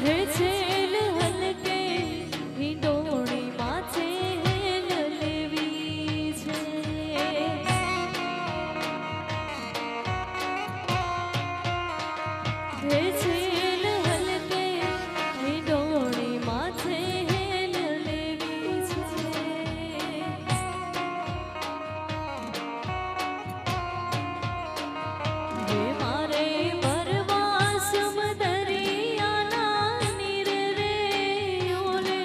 હે છેલ હલકે હિંડોળી માથે હેલ લેવી છે. હે છેલ હલકે હિંડોળી માથે હેલ લેવી છે. હે મારે ભરવા સમદરિયાના નીર રે ઓલે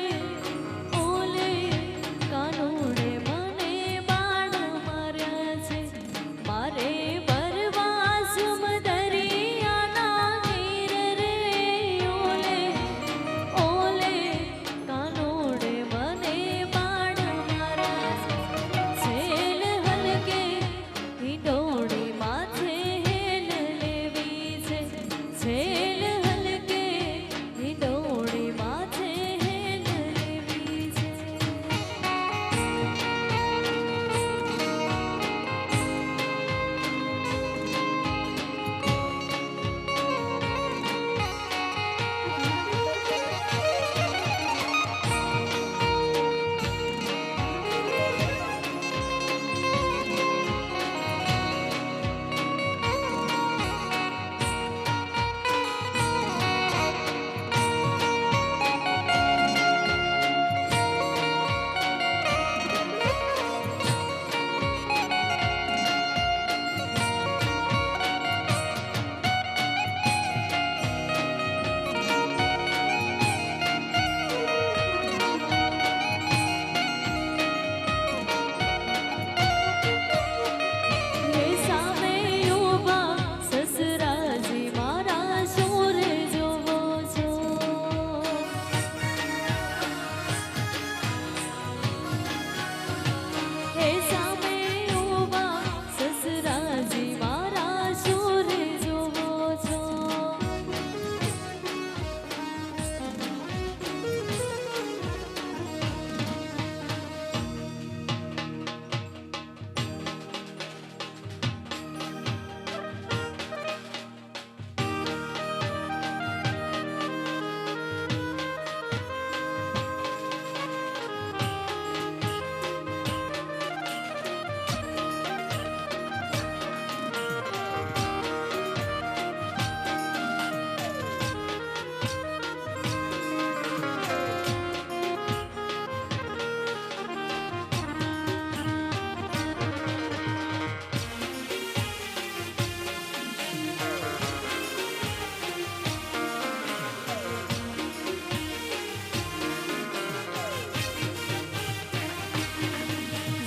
ઓલે કાનુડે મને બાણ માર્યા છે. મારે ભરવા સમદરિયાના નીર રે ઓલે ઓલે કાનુડે મને બાણ માર્યા છે. છેલ હલકે હિંડોળી માથે હેલ લેવી છે. છેલ હલકે હિંડોળી માથે હેલ લેવી છે. હે સામે ઊભા સસરાજી મારા શોર જોવો છો. હે સામે ઊભા સસરાજી મારા શોર જોવો છો.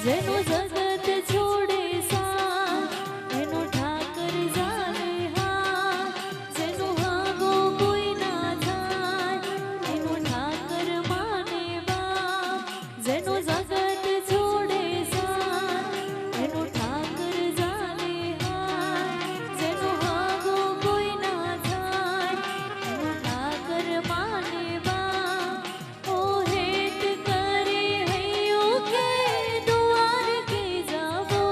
જેનું જગત છોડે સાથ એનો ઠાકર જાને હાથ. જેનું હાગો કોઈ ના થાય એનો ઠાકર માને બાપ. જેનું જગત છોડે સાથ એનો ઠાકર જાને હાથ. જેનું હાગો કોઈ ના થાય એનો ઠાકર માને બાપ. ઓ હેત કરે હૈયો કે દ્વાર કે જાવો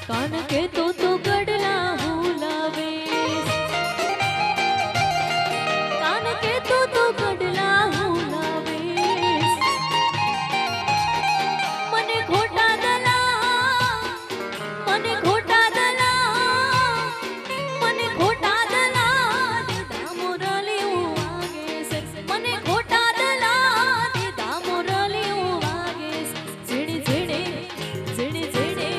કાન કે તો ગડલા હું લાવીશ, કાન કે તો ગડલા હું લાવીશ. મને ખોટા દલા, મને ખોટા દલા, મને ખોટા દલા દીધા મોરલી હું વાગે છે. મને ખોટા દલા દીધા મોરલી હું વાગે છે. ઝીણી ઝીણી ઝીણી ઝીણી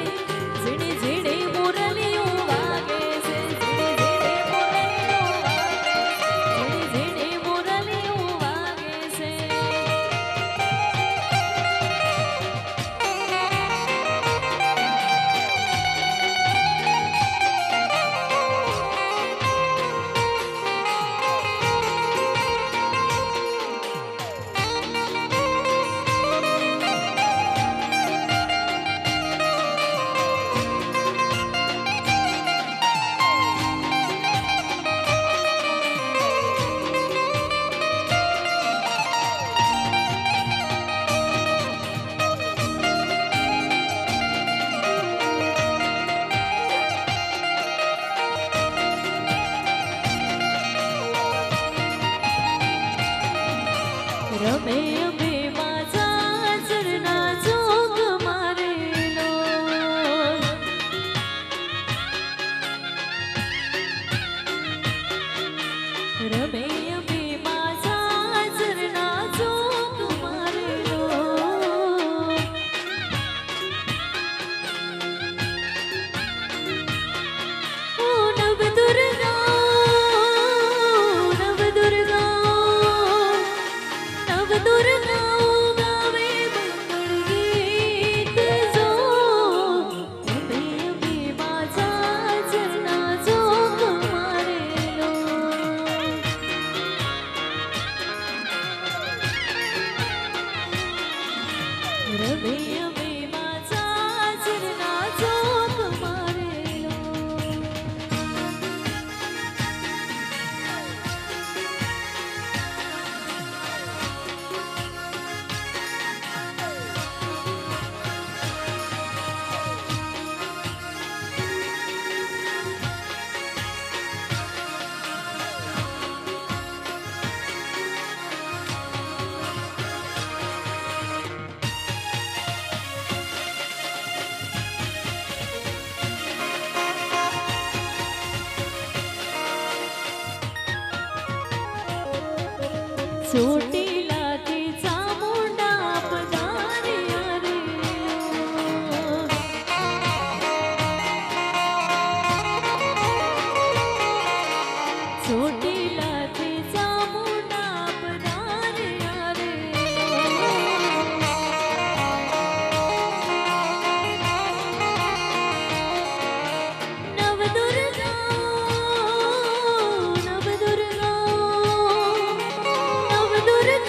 ઝીણી ઝીણી મોરલી હું વાગે છે. ઝીણી ઝીણી મોરલી હું વાગે છે. ઝીણી ઝીણી મોરલી હું વાગે છે. રમે અમે माझा चरणा जोग मारेलो. रमे અમે माझा चरणा जोग मारेलो. ઓ નવ દુર્ગા, નવ દુર્ગા, નવ દુર્ગા ગાવે મંગળ ગીત જો. રમે અમે माझा ચરણા જોગ મારેલો. રમે અમે माझा ચરણા જોગ મારેલો. ચોટીલાથી ચામુંડા પધાર્યા રે. ચોટીલાથી ચામુંડા પધાર્યા રે. નવ દુર્ગા, નવ દુર્ગા, નવ દુર્ગા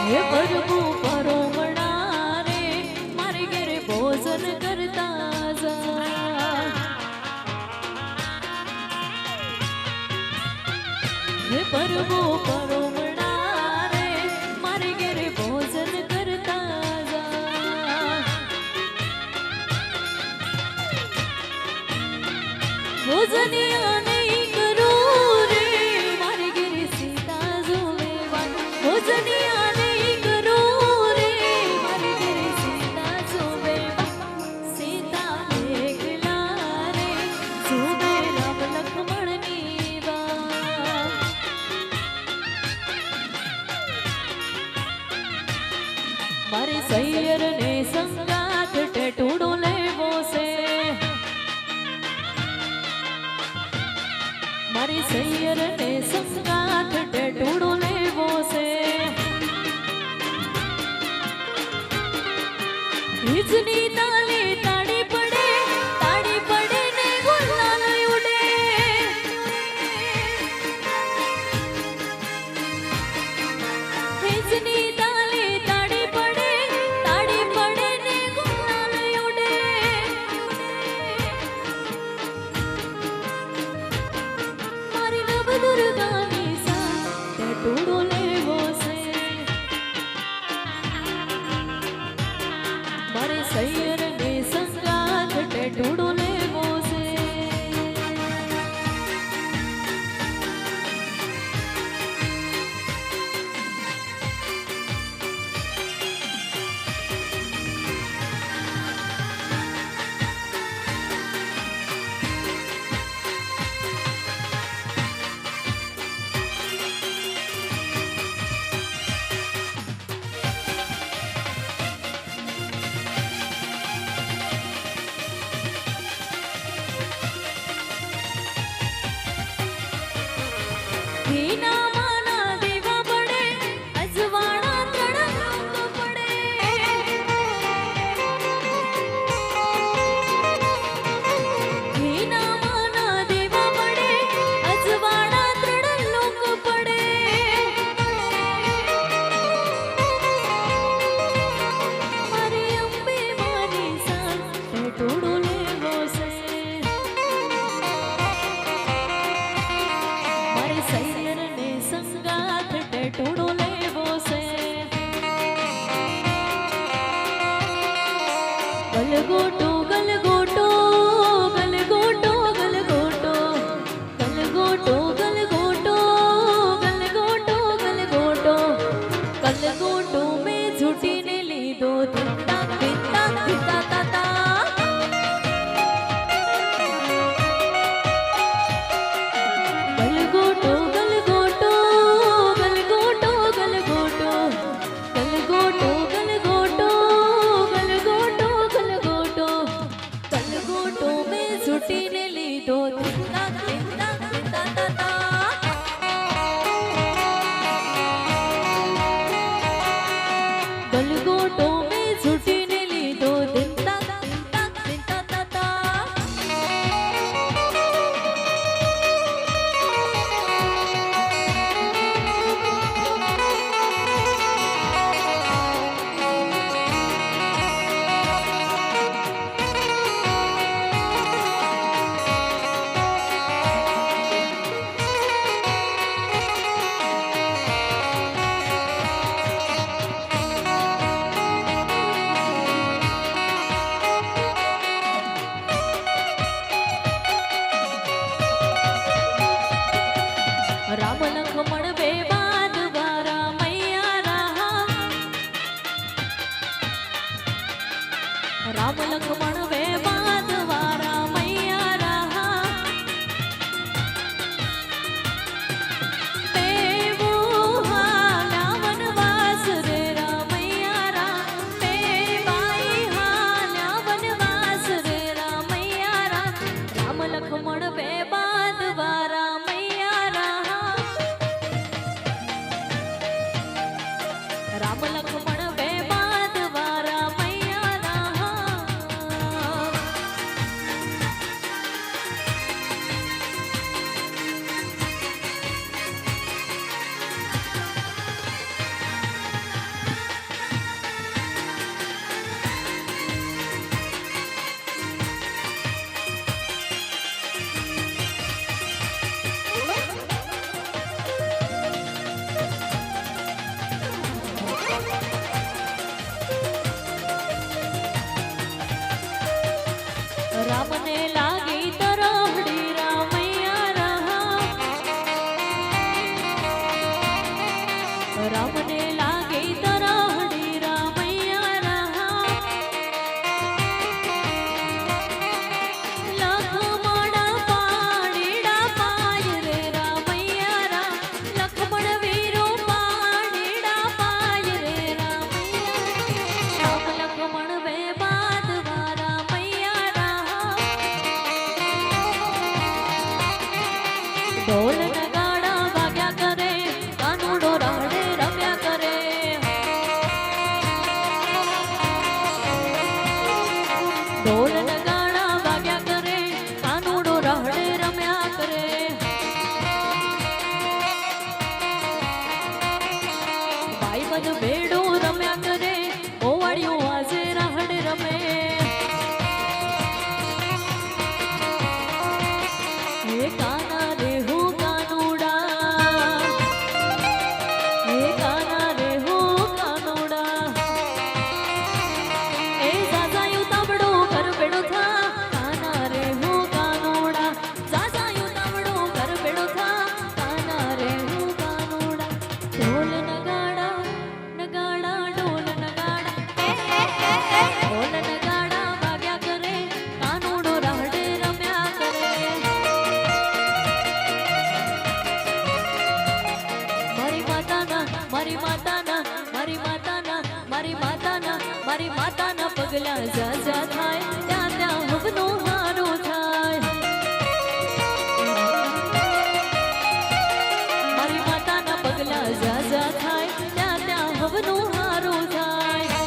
હે પ્રભુ પરોમણા રે મારે ઘેરે ભોજન કરતા જા હે પ્રભુ પરોમણા રે મારે ઘેરે ભોજન કરતા જા ભોજનિયા નહીં કરું રે મારે ઘેરે સીતા જોવે ભોજનિયા નહીં કરું રે મારે ઘેરે સીતા જોવે સીતા એકલા રે જોવે રામ લક્ષ્મણની વાત મારે સૈયર ને સંગાત ટેટુડો લેવો છે મારી સૈયર ને સંગાત ટેટુડો લેવો છે હિજની તાલે તાળી પડે ને ગુલાલ ઉડે હિજની તાલે તાળી પડે ને ગુલાલ ઉડે મારી નવ દુર્ગાની સાથ ટેટુડો લેવો છે મારે સૈયર ને સંગાત ટેટુડો લેવો છે ઘીના માના દેવા પડે અજવાળા ત્રણ લોક પડે ઘીના માના દેવા પડે અજવાળા ત્રણ લોક પડે મારી અંબે મારી સાથ ટેટુડો લેવો છે મારે સૈયર ને સંગાત ટેટુડો લેવો છે ગલગોટો ગલગોટો ગલગોટો ગલગોટો ગલગોટો ગલગોટો ગલગોટો ગલગોટો ગલગોટો મેં ઝૂટીને લીધો ધીતા ધીતા ધીતા તાતા ગલગોટો ગલગોટો ગલગોટો ગલગોટો ગલગોટો ગલગોટો ગલગોટો ગલગોટો ગલગોટો મેં ઝૂટીને લીધો ધીતા ધીતા ધીતા તાતા ગલગોટો મેં ઝૂટીને લીધો ધીતા ધીતા ધીતા તાતા રામ લક્ષ્મણ બે બાદ વારા મૈયા રામ લક્ષ્મણ બે બાદ વારા મૈયા દેવો હાલા વનવાસ રે રામૈયા બે બાઈ હાલા વનવાસ રે રામૈયા રામ લક્ષ્મણ બે બાદ વારા રામ લક્ષ્મણ બે બાદ વારા મૈયા રામને લાગે તરાહડી રામૈયા રાહ લખમણ પાડીડા પાય રે રામૈયા રાહ લખમણ વીરો પાડીડા પાય રે રામૈયા રામ લખમણ બે બાદ વારા મૈયા રાહ ઢોલ નગાડા વાગ્યા કરે કાનુડો રાડે રમ્યા કરે ઢોલ નગાડા વાગ્યા કરે કાનુડો રાડે રમ્યા કરે ભાઈબંધ બેડો રમ્યા કરે ઓવાળિયું આજે રાહડે રમે હે કાના રે હું કાનુડા હે કાના રે હું કાનુડા એ સાસાયું તાબડો ઘર બેડો થા કાના રે હું કાનુડા સાસાયું તાબડો ઘર બેડો થા કાના રે હું કાનુડા ઢોલ નગાડા નગાડા ઢોલ નગાડા ઢોલ નગાડા વાગ્યા કરે કાનુડો રાહડે રમ્યા કરે મારી માતાના મારી માતાના મારી માતાના મારી માતાના પગલા જા જા થાય ત્યાં ત્યાં હવનું હારું થાય મારી માતાના પગલા જા જા થાય ત્યાં ત્યાં હવનું હારું થાય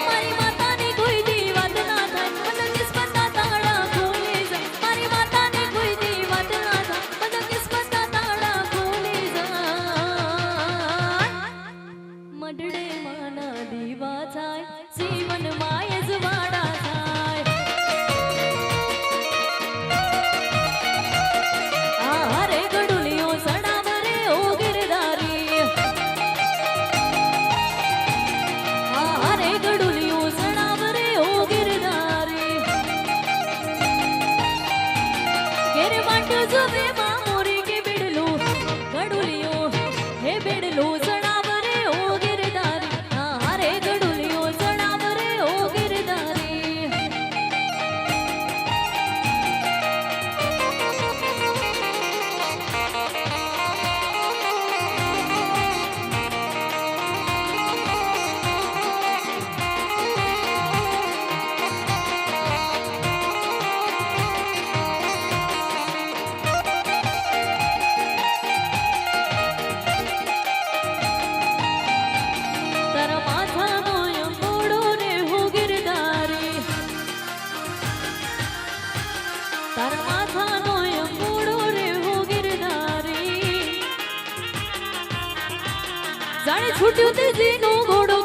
મારી માતાની કોઈ દી વાત ના થાય મને કિસ્મતના તાળા ખોલી જાય મારી માતાની કોઈ દી વાત ના થાય મને કિસ્મતના તાળા ખોલી જાય મઢડે માના દીવા થાય જીવન માય જવાડા થાય આ રે ગડુલિયો સડાવ રે ઓ ગિરધારી આ રે ગડુલિયો સડાવ રે ઓ ગિરધારી ઘેર વાંટો જોવે માં મોરી કે બેડલું ગડુલિયો હે બેડલું સડાવ રે ઓ ગિરધારી આ રે ગડુલિયો સડાવ રે ઓ ગિરધારી તારા માથાનો અંગોડો રે હો ગિરધારી તારા માથાનો અંગોડો રે હો ગિરધારી જાણે છૂટ્યું તેજીનો ઘોડો